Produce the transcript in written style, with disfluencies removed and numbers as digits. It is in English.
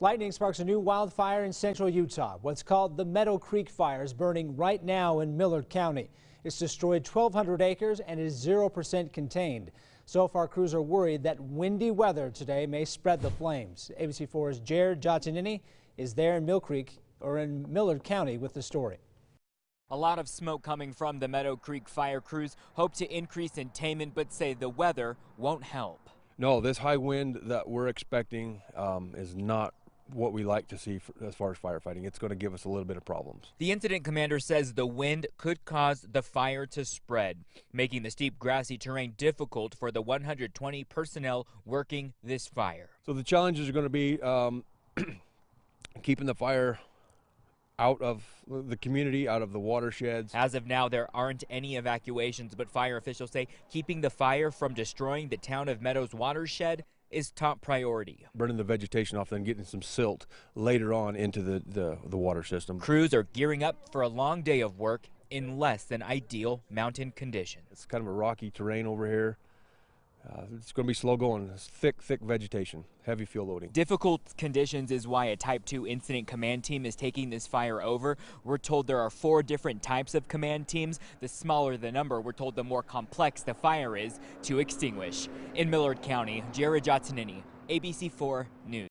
Lightning sparks a new wildfire in central Utah. What's called the Meadow Creek fire is burning right now in Millard County. It's destroyed 1,200 acres and is 0% contained. So far, crews are worried that windy weather today may spread the flames. ABC4's Jared Giacinini is there in Millard County with the story. A lot of smoke coming from the Meadow Creek fire. Crews hope to increase containment, but say the weather won't help. No, this high wind that we're expecting is not what we like to see as far as firefighting. It's going to give us a little bit of problems. The incident commander says the wind could cause the fire to spread, making the steep grassy terrain difficult for the 120 personnel working this fire. So the challenges are going to be keeping the fire out of the community, out of the watersheds. As of now, there aren't any evacuations, but fire officials say keeping the fire from destroying the town of Meadow's watershed is top priority. Burning the vegetation off, then getting some silt later on into the water system. Crews are gearing up for a long day of work in less than ideal mountain conditions. It's kind of a rocky terrain over here. It's going to be slow going. It's thick vegetation, heavy fuel loading. Difficult conditions is why a Type 2 incident command team is taking this fire over. We're told there are 4 different types of command teams. The smaller the number, we're told the more complex the fire is to extinguish. In Millard County, Jared Giacinini, ABC4 News.